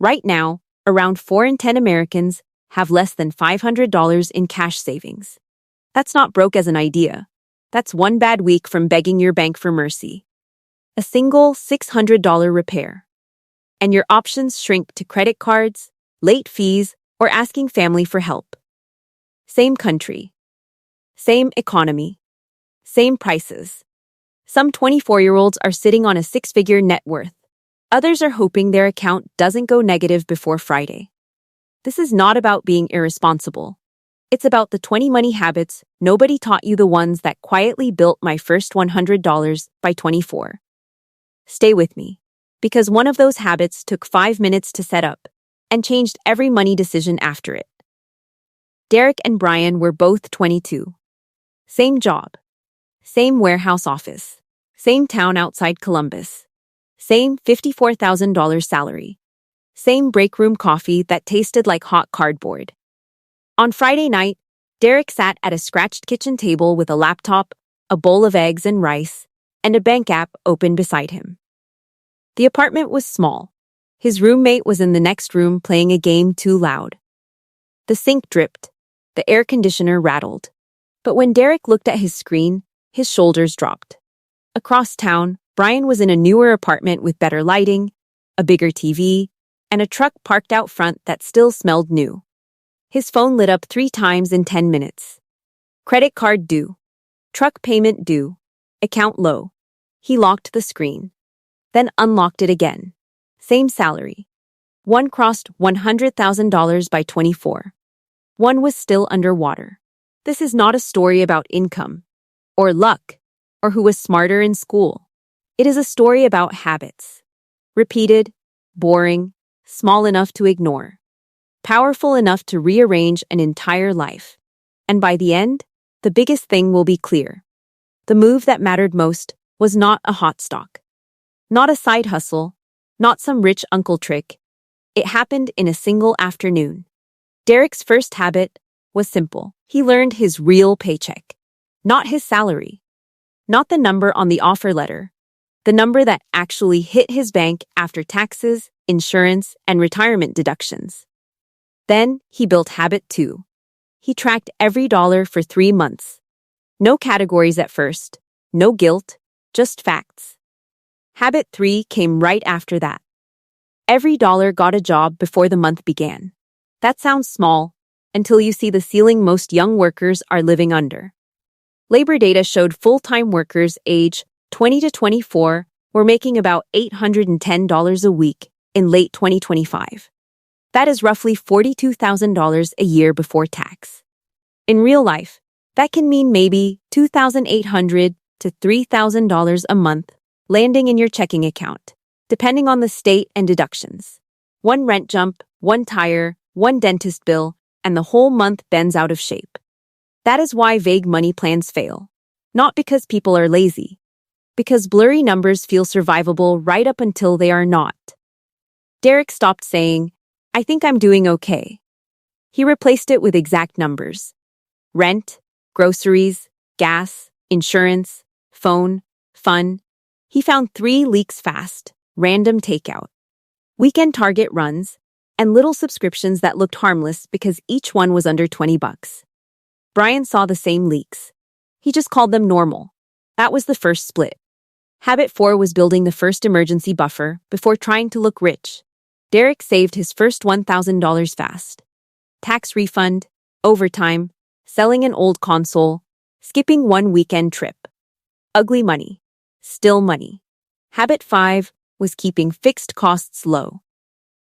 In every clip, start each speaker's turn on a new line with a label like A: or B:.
A: Right now, around 4 in 10 Americans have less than $500 in cash savings. That's not broke as an idea. That's one bad week from begging your bank for mercy. A single $600 repair. And your options shrink to credit cards, late fees, or asking family for help. Same country. Same economy. Same prices. Some 24-year-olds are sitting on a six-figure net worth. Others are hoping their account doesn't go negative before Friday. This is not about being irresponsible. It's about the 20 money habits nobody taught you, the ones that quietly built my first $100 by 24. Stay with me, because one of those habits took 5 minutes to set up and changed every money decision after it. Derek and Brian were both 22. Same job. Same warehouse office. Same town outside Columbus. Same $54,000 salary. Same break room coffee that tasted like hot cardboard. On Friday night, Derek sat at a scratched kitchen table with a laptop, a bowl of eggs and rice, and a bank app open beside him. The apartment was small. His roommate was in the next room playing a game too loud. The sink dripped. The air conditioner rattled. But when Derek looked at his screen, his shoulders dropped. Across town, Brian was in a newer apartment with better lighting, a bigger TV, and a truck parked out front that still smelled new. His phone lit up 3 times in 10 minutes. Credit card due. Truck payment due. Account low. He locked the screen. Then unlocked it again. Same salary. One crossed $100,000 by 24. One was still underwater. This is not a story about income, or luck, or who was smarter in school. It is a story about habits. Repeated, boring, small enough to ignore. Powerful enough to rearrange an entire life. And by the end, the biggest thing will be clear. The move that mattered most was not a hot stock. Not a side hustle, not some rich uncle trick. It happened in a single afternoon. Derek's first habit was simple. He learned his real paycheck. Not his salary. Not the number on the offer letter. The number that actually hit his bank after taxes, insurance, and retirement deductions. Then he built habit 2. He tracked every dollar for 3 months. No categories at first, no guilt, just facts. Habit 3 came right after that. Every dollar got a job before the month began. That sounds small, until you see the ceiling most young workers are living under. Labor data showed full-time workers age 20 to 24 were making about $810 a week in late 2025. That is roughly $42,000 a year before tax. In real life, that can mean maybe $2,800 to $3,000 a month landing in your checking account, depending on the state and deductions. One rent jump, one tire, one dentist bill, and the whole month bends out of shape. That is why vague money plans fail. Not because people are lazy. Because blurry numbers feel survivable right up until they are not. Derek stopped saying, "I think I'm doing okay." He replaced it with exact numbers. Rent, groceries, gas, insurance, phone, fun. He found 3 leaks fast, random takeout, weekend Target runs, and little subscriptions that looked harmless because each one was under $20. Brian saw the same leaks. He just called them normal. That was the first split. Habit 4 was building the first emergency buffer before trying to look rich. Derek saved his first $1,000 fast. Tax refund, overtime, selling an old console, skipping one weekend trip. Ugly money. Still money. Habit 5 was keeping fixed costs low.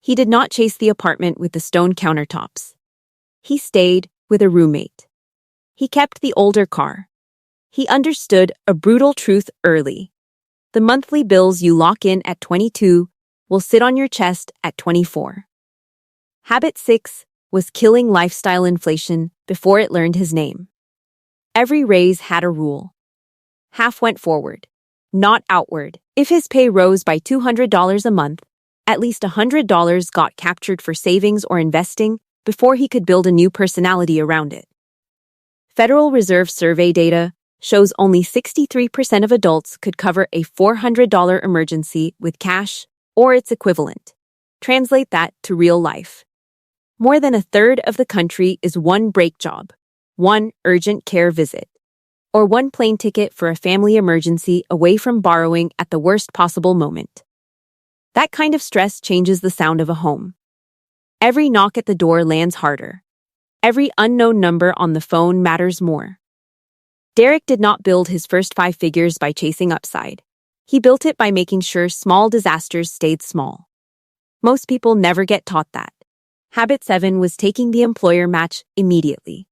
A: He did not chase the apartment with the stone countertops. He stayed with a roommate. He kept the older car. He understood a brutal truth early. The monthly bills you lock in at 22 will sit on your chest at 24. Habit 6 was killing lifestyle inflation before it learned his name. Every raise had a rule. Half went forward, not outward. If his pay rose by $200 a month, at least $100 got captured for savings or investing before he could build a new personality around it. Federal Reserve survey data shows only 63% of adults could cover a $400 emergency with cash or its equivalent. Translate that to real life. More than a third of the country is one break job, one urgent care visit, or one plane ticket for a family emergency away from borrowing at the worst possible moment. That kind of stress changes the sound of a home. Every knock at the door lands harder. Every unknown number on the phone matters more. Derek did not build his first 5 figures by chasing upside. He built it by making sure small disasters stayed small. Most people never get taught that. Habit 7 was taking the employer match immediately.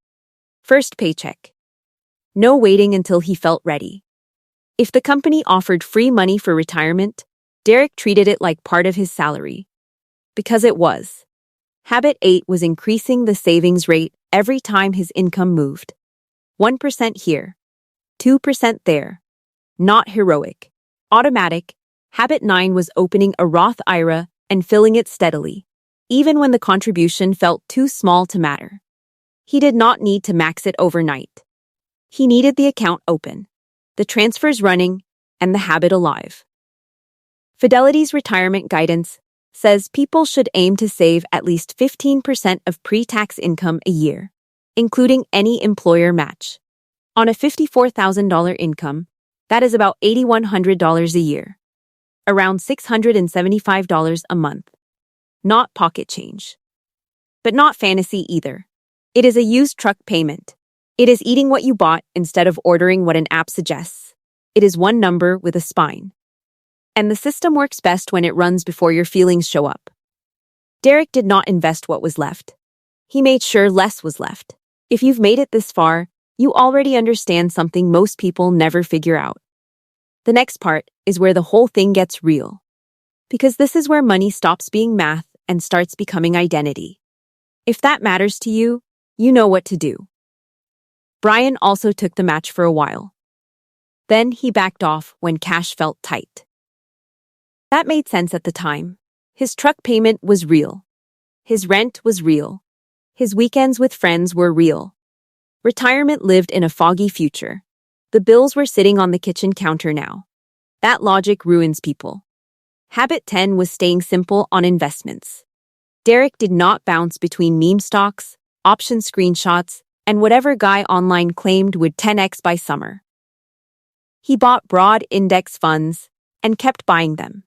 A: First paycheck. No waiting until he felt ready. If the company offered free money for retirement, Derek treated it like part of his salary. Because it was. Habit 8 was increasing the savings rate every time his income moved. 1% here, 2% there. Not heroic. Automatic. Habit 9 was opening a Roth IRA and filling it steadily, even when the contribution felt too small to matter. He did not need to max it overnight. He needed the account open, the transfers running, and the habit alive. Fidelity's retirement guidance says people should aim to save at least 15% of pre-tax income a year, including any employer match. On a $54,000 income, that is about $8,100 a year, around $675 a month. Not pocket change. But not fantasy either. It is a used truck payment. It is eating what you bought instead of ordering what an app suggests. It is one number with a spine. And the system works best when it runs before your feelings show up. Derek did not invest what was left. He made sure less was left. If you've made it this far, you already understand something most people never figure out. The next part is where the whole thing gets real. Because this is where money stops being math and starts becoming identity. If that matters to you, you know what to do. Brian also took the match for a while. Then he backed off when cash felt tight. That made sense at the time. His truck payment was real. His rent was real. His weekends with friends were real. Retirement lived in a foggy future. The bills were sitting on the kitchen counter now. That logic ruins people. Habit 10 was staying simple on investments. Derek did not bounce between meme stocks, option screenshots, and whatever guy online claimed would 10x by summer. He bought broad index funds and kept buying them.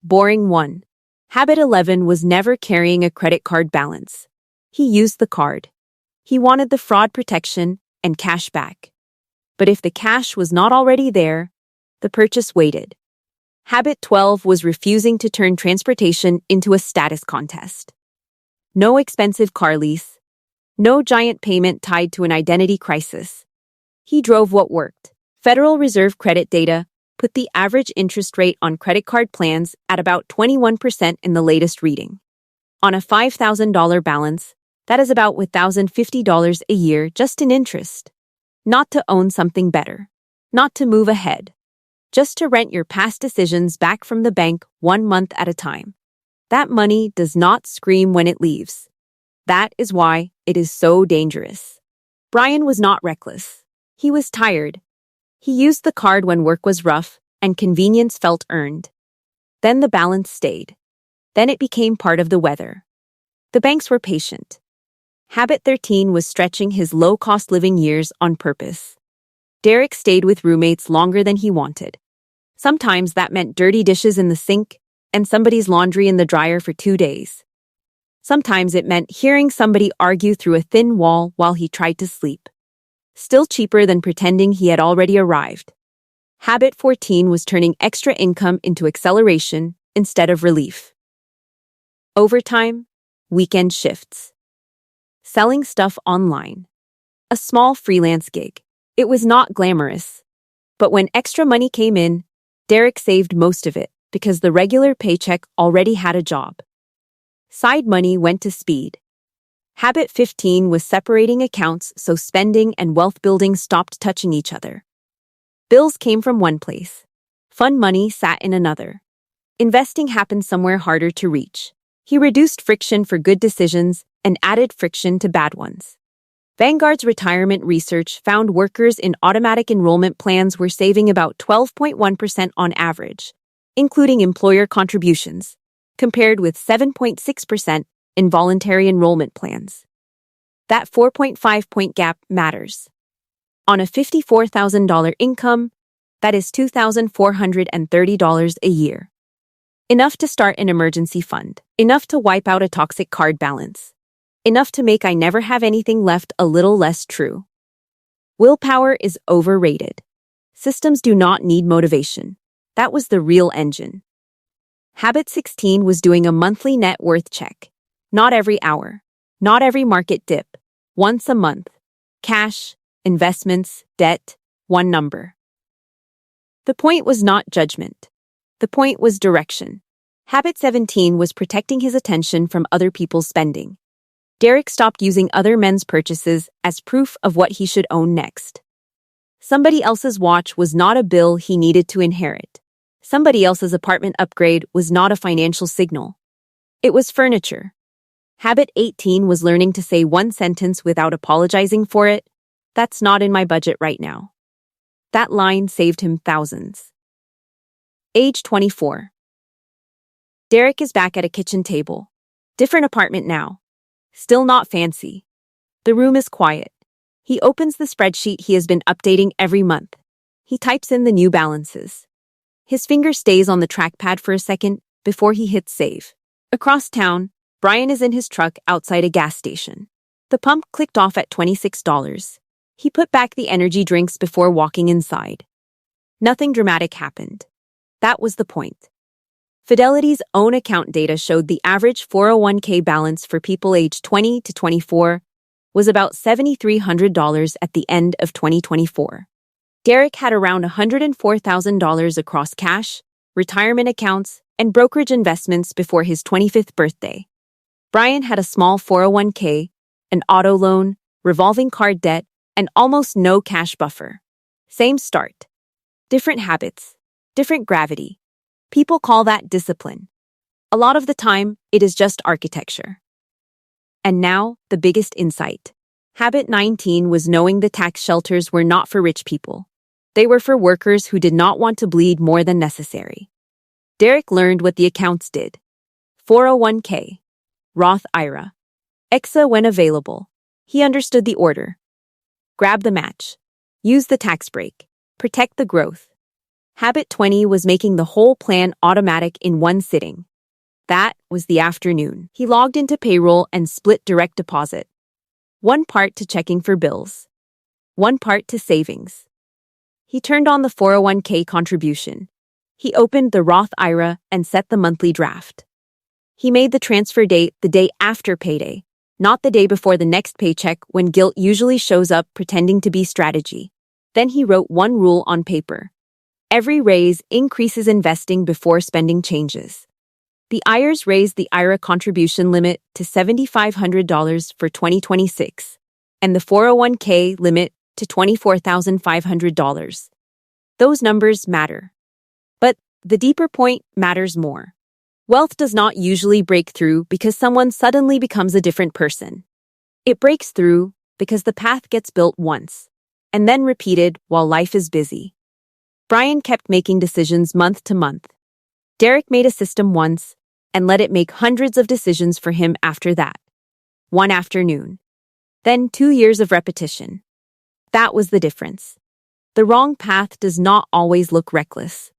A: Boring 1. Habit 11 was never carrying a credit card balance. He used the card. He wanted the fraud protection and cash back. But if the cash was not already there, the purchase waited. Habit 12 was refusing to turn transportation into a status contest. No expensive car lease. No giant payment tied to an identity crisis. He drove what worked. Federal Reserve credit data put the average interest rate on credit card plans at about 21% in the latest reading. On a $5,000 balance, that is about $1,050 a year just in interest. Not to own something better. Not to move ahead. Just to rent your past decisions back from the bank 1 month at a time. That money does not scream when it leaves. That is why it is so dangerous. Brian was not reckless. He was tired. He used the card when work was rough and convenience felt earned. Then the balance stayed. Then it became part of the weather. The banks were patient. Habit 13 was stretching his low-cost living years on purpose. Derek stayed with roommates longer than he wanted. Sometimes that meant dirty dishes in the sink and somebody's laundry in the dryer for 2 days. Sometimes it meant hearing somebody argue through a thin wall while he tried to sleep. Still cheaper than pretending he had already arrived. Habit 14 was turning extra income into acceleration instead of relief. Overtime, weekend shifts. Selling stuff online. A small freelance gig. It was not glamorous. But when extra money came in, Derek saved most of it because the regular paycheck already had a job. Side money went to speed. Habit 15 was separating accounts so spending and wealth building stopped touching each other. Bills came from one place. Fun money sat in another. Investing happened somewhere harder to reach. He reduced friction for good decisions and added friction to bad ones. Vanguard's retirement research found workers in automatic enrollment plans were saving about 12.1% on average, including employer contributions. compared with 7.6% in voluntary enrollment plans. That 4.5-point gap matters. On a $54,000 income, that is $2,430 a year. Enough to start an emergency fund. Enough to wipe out a toxic card balance. Enough to make I never have anything left a little less true. Willpower is overrated. Systems do not need motivation. That was the real engine. Habit 16 was doing a monthly net worth check. Not every hour. Not every market dip. Once a month. Cash, investments, debt, one number. The point was not judgment. The point was direction. Habit 17 was protecting his attention from other people's spending. Derek stopped using other men's purchases as proof of what he should own next. Somebody else's watch was not a bill he needed to inherit. Somebody else's apartment upgrade was not a financial signal. It was furniture. Habit 18 was learning to say one sentence without apologizing for it. That's not in my budget right now. That line saved him thousands. Age 24. Derek is back at a kitchen table. Different apartment now. Still not fancy. The room is quiet. He opens the spreadsheet he has been updating every month. He types in the new balances. His finger stays on the trackpad for a second before he hits save. Across town, Brian is in his truck outside a gas station. The pump clicked off at $26. He put back the energy drinks before walking inside. Nothing dramatic happened. That was the point. Fidelity's own account data showed the average 401k balance for people aged 20 to 24 was about $7,300 at the end of 2024. Derek had around $104,000 across cash, retirement accounts, and brokerage investments before his 25th birthday. Brian had a small 401k, an auto loan, revolving card debt, and almost no cash buffer. Same start. Different habits. Different gravity. People call that discipline. A lot of the time, it is just architecture. And now, the biggest insight. Habit 19 was knowing the tax shelters were not for rich people. They were for workers who did not want to bleed more than necessary. Derek learned what the accounts did. 401k. Roth IRA. EXA when available. He understood the order. Grab the match. Use the tax break. Protect the growth. Habit 20 was making the whole plan automatic in one sitting. That was the afternoon. He logged into payroll and split direct deposit. One part to checking for bills. One part to savings. He turned on the 401k contribution. He opened the Roth IRA and set the monthly draft. He made the transfer date the day after payday, not the day before the next paycheck when guilt usually shows up pretending to be strategy. Then he wrote one rule on paper. Every raise increases investing before spending changes. The IRS raised the IRA contribution limit to $7,500 for 2026, and the 401k limit to $24,500. Those numbers matter. But the deeper point matters more. Wealth does not usually break through because someone suddenly becomes a different person. It breaks through because the path gets built once, and then repeated while life is busy. Brian kept making decisions month to month. Derek made a system once and let it make hundreds of decisions for him after that. One afternoon. Then 2 years of repetition. That was the difference. The wrong path does not always look reckless.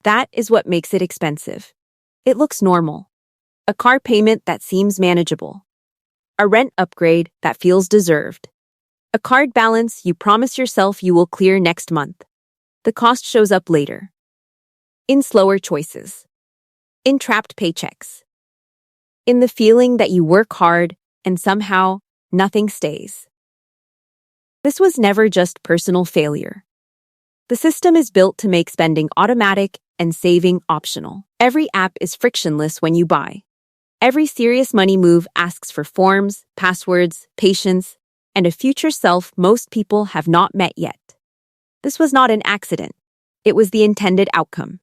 A: That is what makes it expensive. It looks normal. A car payment that seems manageable. A rent upgrade that feels deserved. A card balance you promise yourself you will clear next month. The cost shows up later. In slower choices. In trapped paychecks. In the feeling that you work hard and somehow nothing stays. This was never just personal failure. The system is built to make spending automatic and saving optional. Every app is frictionless when you buy. Every serious money move asks for forms, passwords, patience, and a future self most people have not met yet. This was not an accident. It was the intended outcome.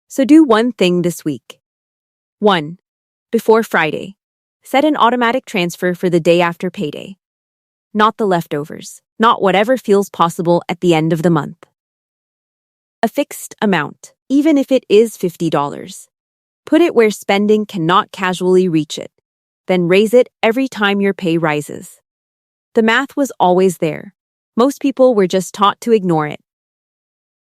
A: So do one thing this week. 1. Before Friday, set an automatic transfer for the day after payday. Not the leftovers, not whatever feels possible at the end of the month. A fixed amount, even if it is $50. Put it where spending cannot casually reach it. Then raise it every time your pay rises. The math was always there. Most people were just taught to ignore it.